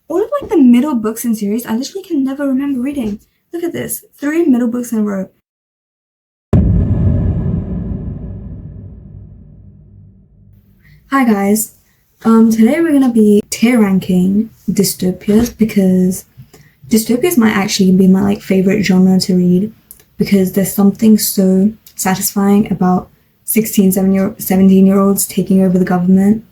all of like the middle books in series, I literally can never remember reading. Look at this, 3 middle books in a row. Hi guys, today we're gonna be tier ranking dystopias because dystopias might actually be my like favorite genre to read because there's something so satisfying about 17-year-olds taking over the government.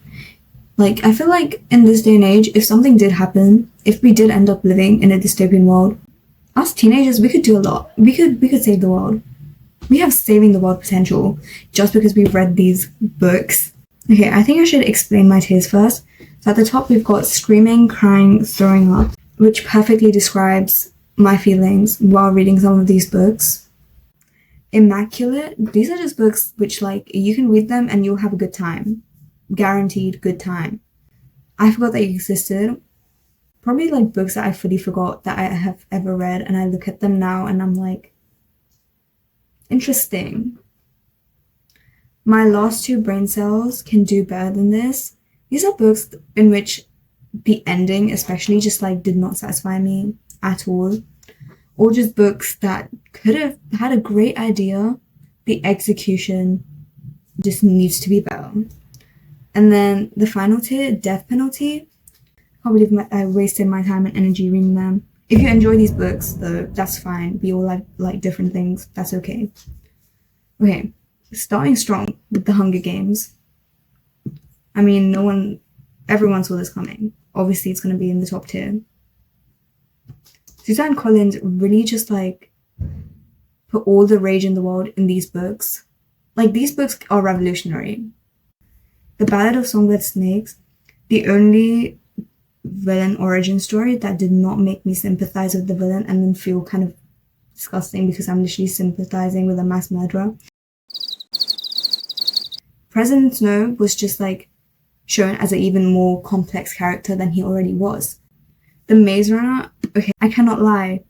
Like, I feel like in this day and age, if something did happen, if we did end up living in a dystopian world, us teenagers, we could do a lot. We could save the world. We have saving the world potential just because we've read these books. Okay, I think I should explain my tiers first. So at the top, we've got screaming, crying, throwing up, which perfectly describes my feelings while reading some of these books. Immaculate, these are just books which, like, you can read them and you'll have a good time. Guaranteed good time. I forgot they existed. Probably like books that I fully forgot that I have ever read, and I look at them now and I'm like, interesting. My last 2 brain cells can do better than this. These are books in which the ending especially just like did not satisfy me at all. Or just books that could have had a great idea. The execution just needs to be better. And then the final tier, Death Penalty. I can't believe I wasted my time and energy reading them. If you enjoy these books, though, that's fine. We all like different things. That's okay. Okay, starting strong with The Hunger Games. I mean, everyone saw this coming. Obviously, it's going to be in the top tier. Suzanne Collins really just like put all the rage in the world in these books. Like, these books are revolutionary. The Ballad of Songbird Snakes, the only villain origin story that did not make me sympathize with the villain and then feel kind of disgusting because I'm literally sympathizing with a mass murderer. President Snow was just like shown as an even more complex character than he already was. The Maze Runner, okay, I cannot lie.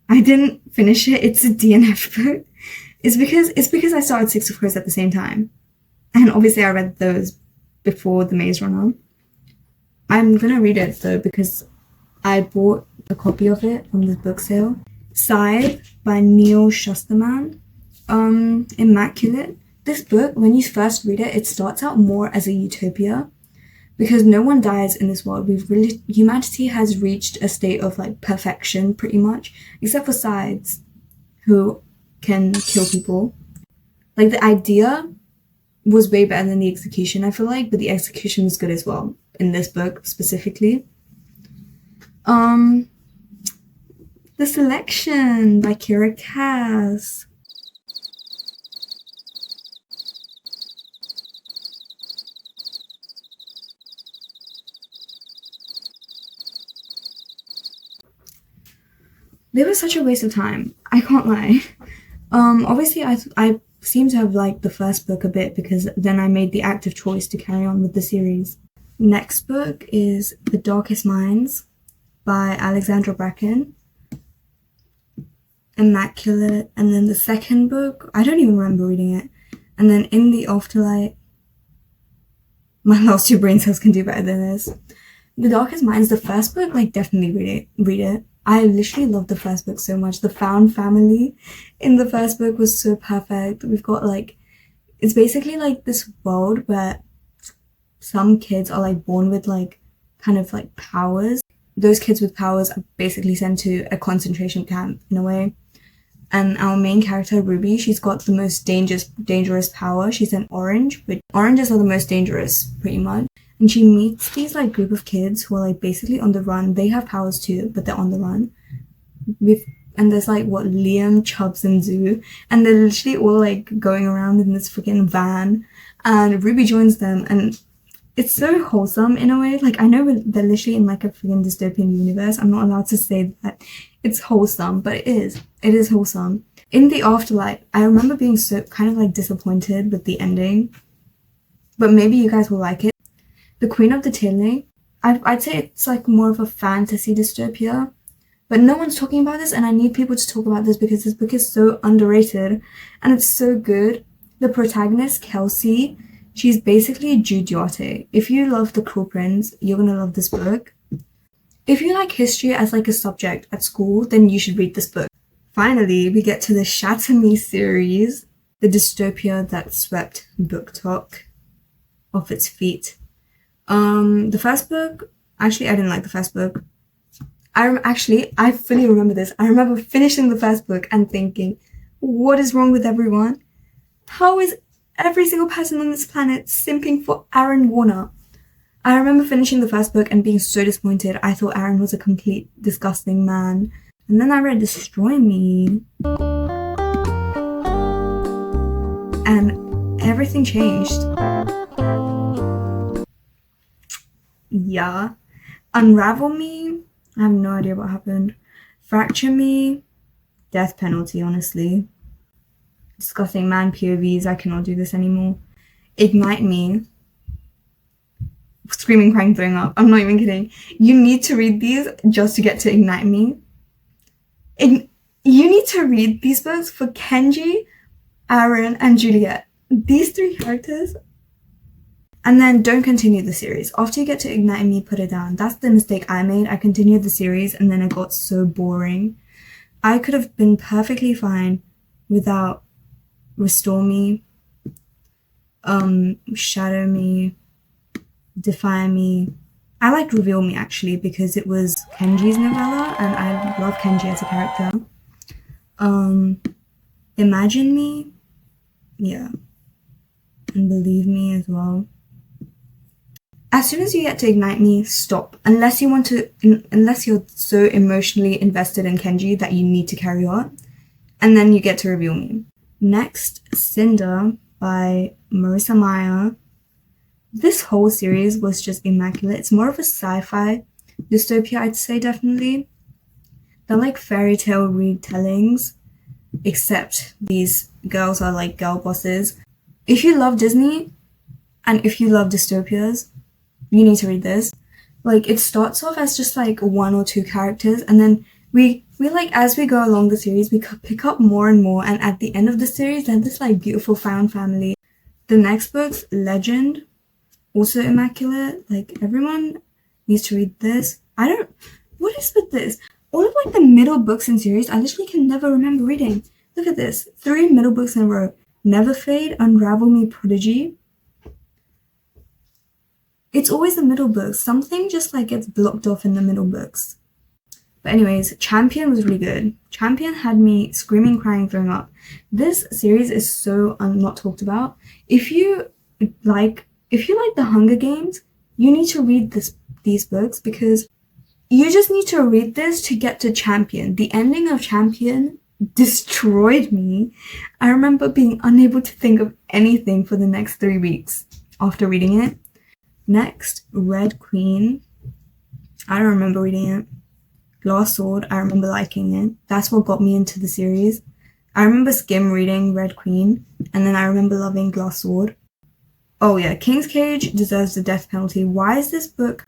I didn't finish it. It's a DNF book. It's because I started Six of Crows at the same time. And obviously I read those before The Maze Runner. I'm gonna read it though because I bought a copy of it from this book sale. Scythe by Neil Shusterman. Immaculate. This book, when you first read it, it starts out more as a utopia because no one dies in this world. Humanity has reached a state of like perfection pretty much, except for Scythes, who can kill people. Like, the idea was way better than the execution, I feel like, but the execution was good as well in this book specifically. The Selection by Kira Cass. They were such a waste of time. I can't lie. Obviously I seem to have liked the first book a bit because then I made the active choice to carry on with the series. Next book is The Darkest Minds by Alexandra Bracken. Immaculate. And then the second book, I don't even remember reading it. And then In the Afterlight. My last 2 brain cells can do better than this. The Darkest Minds, the first book, like, definitely read it. I literally loved the first book so much. The found family in the first book was so perfect. We've got like, it's basically like this world where some kids are like born with like kind of like powers. Those kids with powers are basically sent to a concentration camp in a way. And our main character, Ruby, she's got the most dangerous power. She's an orange, but oranges are the most dangerous pretty much. And she meets these like group of kids who are like basically on the run. They have powers too, but they're on the run. And there's like Liam, Chubbs, and Zoo, and they're literally all like going around in this freaking van. And Ruby joins them, and it's so wholesome in a way. Like, I know they're literally in like a freaking dystopian universe. I'm not allowed to say that it's wholesome, but it is. It is wholesome. In the Afterlife, I remember being so kind of like disappointed with the ending, but maybe you guys will like it. The Queen of the Tiling, I'd say it's like more of a fantasy dystopia, but no one's talking about this, and I need people to talk about this because this book is so underrated and it's so good. The protagonist, Kelsey, she's basically Jude Duarte. If you love The Cruel Prince, you're gonna love this book. If you like history as like a subject at school, then you should read this book. Finally, we get to the Shatter Me series, the dystopia that swept BookTok off its feet. The first book, actually, I didn't like the first book. I fully remember this. I remember finishing the first book and thinking, what is wrong with everyone? How is every single person on this planet simping for Aaron Warner? I remember finishing the first book and being so disappointed. I thought Aaron was a complete disgusting man. And then I read Destroy Me. And everything changed. Yeah. Unravel Me. I have no idea what happened. Fracture Me. Death penalty, honestly. Disgusting man POVs. I cannot do this anymore. Ignite Me. Screaming, crying, throwing up. I'm not even kidding. You need to read these just to get to Ignite Me. You need to read these books for Kenji, Aaron, and Juliet. These three characters. And then don't continue the series. After you get to Ignite Me, put it down. That's the mistake I made. I continued the series and then it got so boring. I could have been perfectly fine without Restore Me, Shadow Me, Defy Me. I liked Reveal Me actually because it was Kenji's novella and I love Kenji as a character. Imagine Me, yeah, and Believe Me as well. As soon as you get to Ignite Me, stop. Unless you're so emotionally invested in Kenji that you need to carry on. And then you get to Reveal Me. Next, Cinder by Marissa Meyer. This whole series was just immaculate. It's more of a sci-fi dystopia, I'd say, definitely. They're like fairy tale retellings, except these girls are like girl bosses. If you love Disney, and if you love dystopias, you need to read this. Like, it starts off as just like one or two characters, and then we like, as we go along the series, we pick up more and more, and at the end of the series, they're this like beautiful found family. The next book's Legend, also immaculate. Like, everyone needs to read this. What is with this? All of like the middle books in series, I literally can never remember reading. Look at this, 3 middle books in a row. Never Fade, Unravel Me, Prodigy. It's always the middle books. Something just like gets blocked off in the middle books. But anyways, Champion was really good. Champion had me screaming, crying, throwing up. This series is so not talked about. If you like the Hunger Games, you need to read these books because you just need to read this to get to Champion. The ending of Champion destroyed me. I remember being unable to think of anything for the next 3 weeks after reading it. Next, Red Queen. I don't remember reading it. Glass Sword, I remember liking it. That's what got me into the series. I remember skim reading Red Queen, and then I remember loving Glass Sword. Oh yeah, King's Cage deserves the death penalty. Why is this book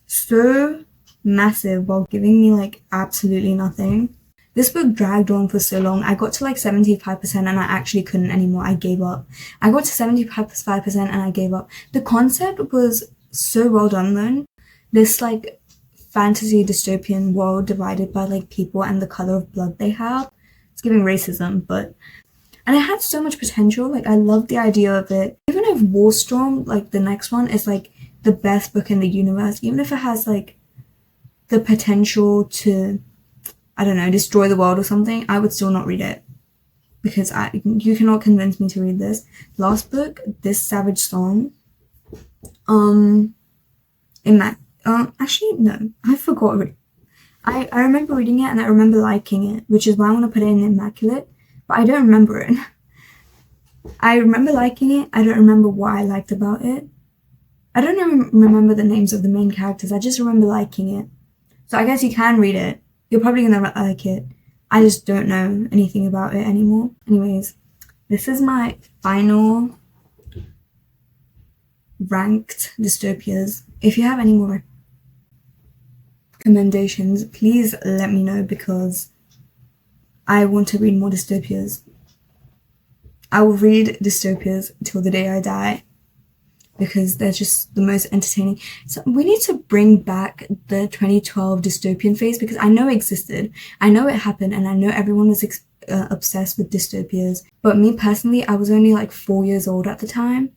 so massive while giving me like absolutely nothing? This book dragged on for so long. I got to like 75% and I actually couldn't anymore. I gave up. I got to 75% and I gave up. The concept was so well done though. This like fantasy dystopian world divided by like people and the color of blood they have. It's giving racism, and it had so much potential. Like, I love the idea of it. Even if Warstorm, like the next one, is like the best book in the universe, even if it has like the potential to, I don't know, destroy the world or something, I would still not read it. Because you cannot convince me to read this. Last book, This Savage Song. Actually, no, I forgot. I remember reading it and I remember liking it, which is why I want to put it in Immaculate, but I don't remember it. I remember liking it, I don't remember what I liked about it. I don't even remember the names of the main characters, I just remember liking it. So I guess you can read it. You're probably gonna like it. I just don't know anything about it anymore. Anyways, this is my final ranked dystopias. If you have any more recommendations, please let me know because I want to read more dystopias. I will read dystopias till the day I die. because they're just the most entertaining. So we need to bring back the 2012 dystopian phase, because I know it existed, I know it happened, and I know everyone was obsessed with dystopias. But me personally, I was only like 4 years old at the time,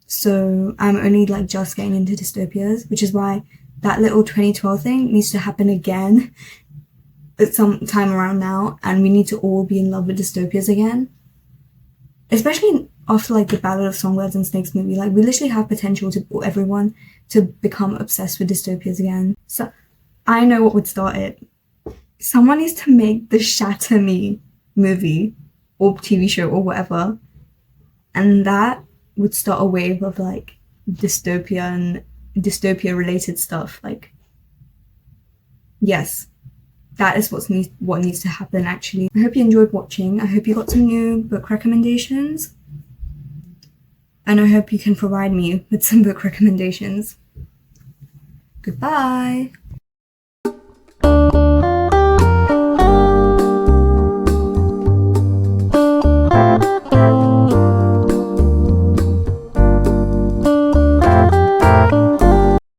so I'm only like just getting into dystopias, which is why that little 2012 thing needs to happen again at some time around now, and we need to all be in love with dystopias again. Especially after like the Ballad of Songbirds and Snakes movie, like we literally have potential to everyone to become obsessed with dystopias again. So I know what would start it. Someone needs to make the Shatter Me movie or TV show or whatever, and that would start a wave of like dystopia and dystopia related stuff. Like, yes, that is what needs to happen actually. I hope you enjoyed watching. I hope you got some new book recommendations. And I hope you can provide me with some book recommendations. Goodbye!